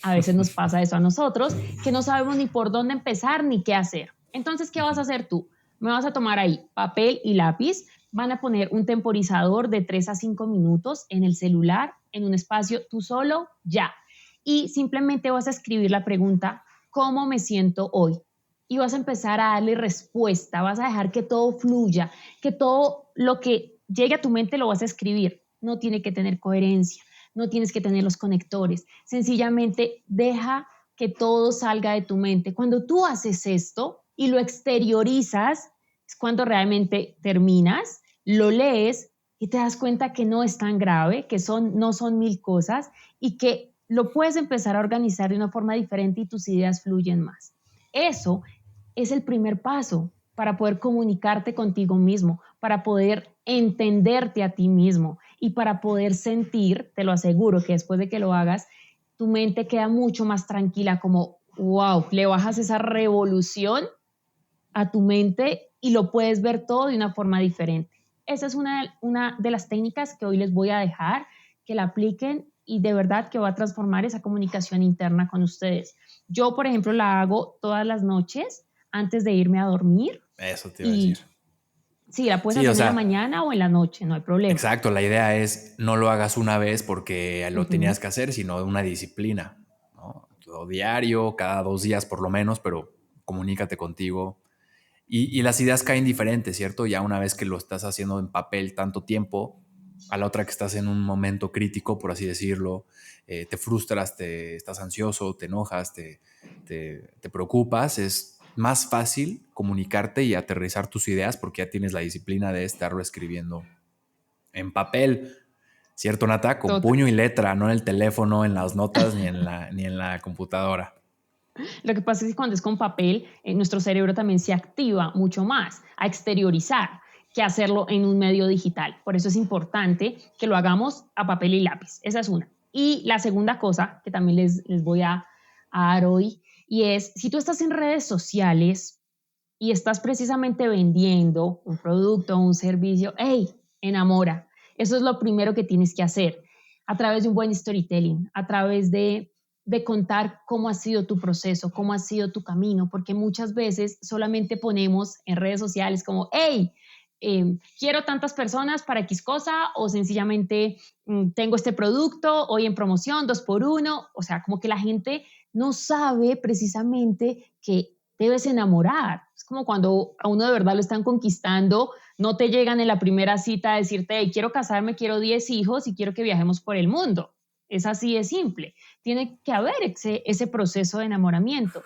A veces nos pasa eso a nosotros, que no sabemos ni por dónde empezar ni qué hacer. Entonces, ¿qué vas a hacer tú? Me vas a tomar ahí papel y lápiz, van a poner un temporizador de 3 a 5 minutos en el celular, en un espacio tú solo, ya. Y simplemente vas a escribir la pregunta, ¿cómo me siento hoy? Y vas a empezar a darle respuesta, vas a dejar que todo fluya, que todo lo que llegue a tu mente lo vas a escribir. No tiene que tener coherencia, no tienes que tener los conectores, sencillamente deja que todo salga de tu mente. Cuando tú haces esto y lo exteriorizas, es cuando realmente terminas, lo lees y te das cuenta que no es tan grave, que no son mil cosas y que lo puedes empezar a organizar de una forma diferente y tus ideas fluyen más. Eso es el primer paso para poder comunicarte contigo mismo, para poder entenderte a ti mismo y para poder sentir, te lo aseguro, que después de que lo hagas, tu mente queda mucho más tranquila, como, wow, le bajas esa revolución a tu mente y lo puedes ver todo de una forma diferente. Esa es una de las técnicas que hoy les voy a dejar, que la apliquen y de verdad que va a transformar esa comunicación interna con ustedes. Yo, por ejemplo, la hago todas las noches antes de irme a dormir Eso te iba a decir. y sí, la puedes Sí, o hacer en la sea, mañana o en la noche, no hay problema. exacto. La idea es no lo hagas una vez porque lo Ujú. tenías que hacer, sino una disciplina, ¿no? Todo diario, cada 2 días por lo menos, pero comunícate contigo. Y las ideas caen diferentes, ¿cierto? Ya una vez que lo estás haciendo en papel tanto tiempo, a la otra que estás en un momento crítico, por así decirlo, te frustras, estás ansioso, te enojas, te preocupas, es más fácil comunicarte y aterrizar tus ideas porque ya tienes la disciplina de estarlo escribiendo en papel, ¿cierto, Nata? Con Total. puño y letra, no en el teléfono, en las notas ni en la computadora. Lo que pasa es que cuando es con papel, nuestro cerebro también se activa mucho más a exteriorizar que hacerlo en un medio digital. Por eso es importante que lo hagamos a papel y lápiz. Esa es una. Y la segunda cosa que también les voy a dar hoy, y es, si tú estás en redes sociales y estás precisamente vendiendo un producto o un servicio, hey, enamora. Eso es lo primero que tienes que hacer a través de un buen storytelling, a través de contar cómo ha sido tu proceso, cómo ha sido tu camino, porque muchas veces solamente ponemos en redes sociales como, hey, quiero tantas personas para X cosa o sencillamente tengo este producto hoy en promoción, 2 por 1, o sea, como que la gente no sabe precisamente que debes enamorar. Es como cuando a uno de verdad lo están conquistando, no te llegan en la primera cita a decirte, hey, quiero casarme, quiero 10 hijos y quiero que viajemos por el mundo. Es así de simple. Tiene que haber ese proceso de enamoramiento.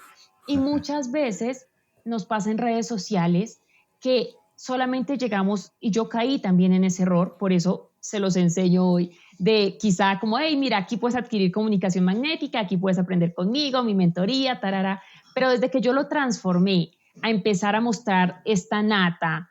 Y muchas veces nos pasa en redes sociales que solamente llegamos, y yo caí también en ese error, por eso se los enseño hoy, de quizá como, hey, mira, aquí puedes adquirir comunicación magnética, aquí puedes aprender conmigo, mi mentoría, tarara. Pero desde que yo lo transformé a empezar a mostrar esta Nata,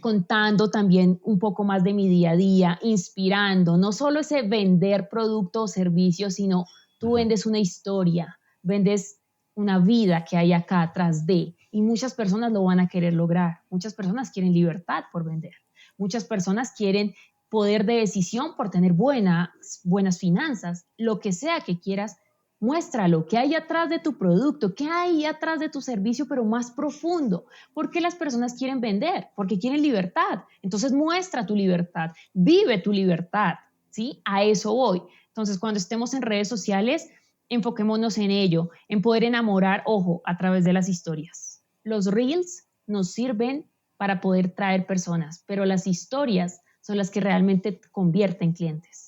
contando también un poco más de mi día a día, inspirando, no solo ese vender producto o servicio, sino tú Ujú. vendes una historia, vendes una vida que hay acá atrás de, y muchas personas lo van a querer lograr, muchas personas quieren libertad por vender, muchas personas quieren poder de decisión por tener buenas finanzas, lo que sea que quieras. Muéstralo, qué hay atrás de tu producto, qué hay atrás de tu servicio, pero más profundo. ¿Por qué las personas quieren vender? Porque quieren libertad. Entonces muestra tu libertad, vive tu libertad, ¿sí? A eso voy. Entonces, cuando estemos en redes sociales, enfoquémonos en ello, en poder enamorar, ojo, a través de las historias. Los reels nos sirven para poder traer personas, pero las historias son las que realmente convierten clientes.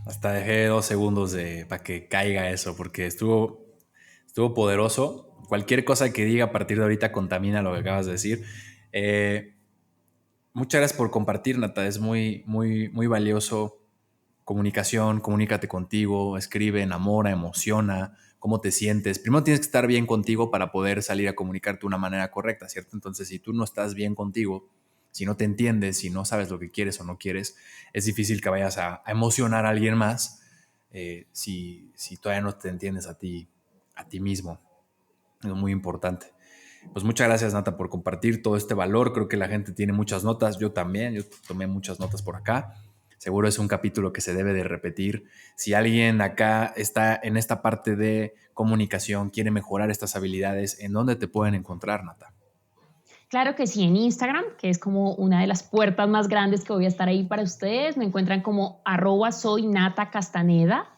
Hasta dejé 2 segundos para que caiga eso, porque estuvo poderoso. Cualquier cosa que diga a partir de ahorita contamina lo que acabas de decir. Eh, Muchas gracias por compartir, Nata. Es muy, muy, muy valioso. Comunicación, comunícate contigo, escribe, enamora, emociona, cómo te sientes. Primero tienes que estar bien contigo para poder salir a comunicarte de una manera correcta, ¿cierto? Entonces, si tú no estás bien contigo, si no te entiendes, si no sabes lo que quieres o no quieres, es difícil que vayas a emocionar a alguien más si todavía no te entiendes a ti mismo. Es muy importante. Pues muchas gracias, Nata, por compartir todo este valor. Creo que la gente tiene muchas notas. Yo también, yo tomé muchas notas por acá. Seguro es un capítulo que se debe de repetir. Si alguien acá está en esta parte de comunicación, quiere mejorar estas habilidades, ¿en dónde te pueden encontrar, Nata? Claro que sí, en Instagram, que es como una de las puertas más grandes que voy a estar ahí para ustedes. Me encuentran como @soynatacastaneda.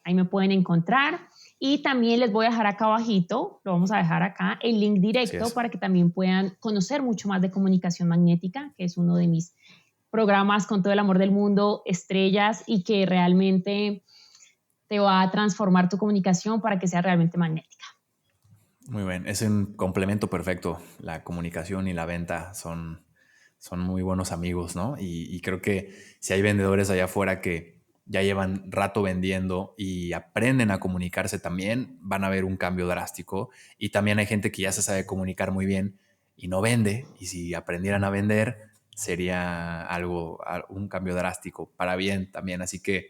Ahí me pueden encontrar. Y también les voy a dejar acá abajito, lo vamos a dejar acá, el link Así directo es. para que también puedan conocer mucho más de comunicación magnética, que es uno de mis programas con todo el amor del mundo, estrellas, y que realmente te va a transformar tu comunicación para que sea realmente magnética. Muy bien, es un complemento perfecto. La comunicación y la venta son muy buenos amigos, ¿no? Y creo que si hay vendedores allá afuera que ya llevan rato vendiendo y aprenden a comunicarse también, van a ver un cambio drástico. Y también hay gente que ya se sabe comunicar muy bien y no vende. Y si aprendieran a vender, sería un cambio drástico para bien también. Así que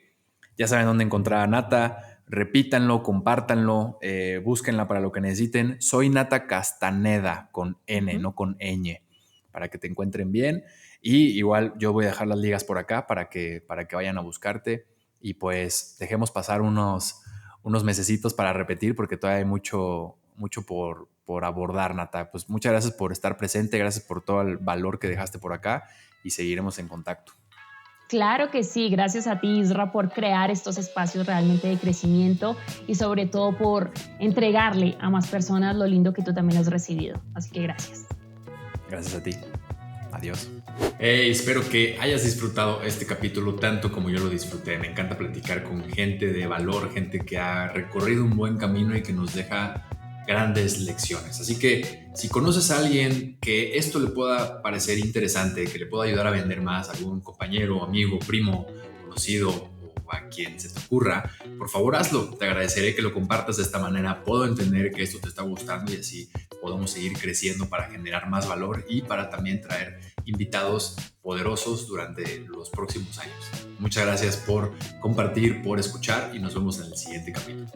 ya saben dónde encontrar a Nata. Repítanlo, compártanlo, búsquenla para lo que necesiten. Soy Nata Castaneda con N, Ujú. no con ñ, para que te encuentren bien. Y igual yo voy a dejar las ligas por acá para que vayan a buscarte. Y pues dejemos pasar unos mesecitos para repetir porque todavía hay mucho por abordar, Nata. Pues muchas gracias por estar presente, gracias por todo el valor que dejaste por acá y seguiremos en contacto. Claro que sí, gracias a ti, Isra, por crear estos espacios realmente de crecimiento y sobre todo por entregarle a más personas lo lindo que tú también has recibido. Así que gracias. Gracias a ti. Adiós. Hey, espero que hayas disfrutado este capítulo tanto como yo lo disfruté. Me encanta platicar con gente de valor, gente que ha recorrido un buen camino y que nos deja grandes lecciones. Así que si conoces a alguien que esto le pueda parecer interesante, que le pueda ayudar a vender más, algún compañero, amigo, primo, conocido o a quien se te ocurra, por favor hazlo. Te agradeceré que lo compartas de esta manera. Puedo entender que esto te está gustando y así podemos seguir creciendo para generar más valor y para también traer invitados poderosos durante los próximos años. Muchas gracias por compartir, por escuchar y nos vemos en el siguiente capítulo.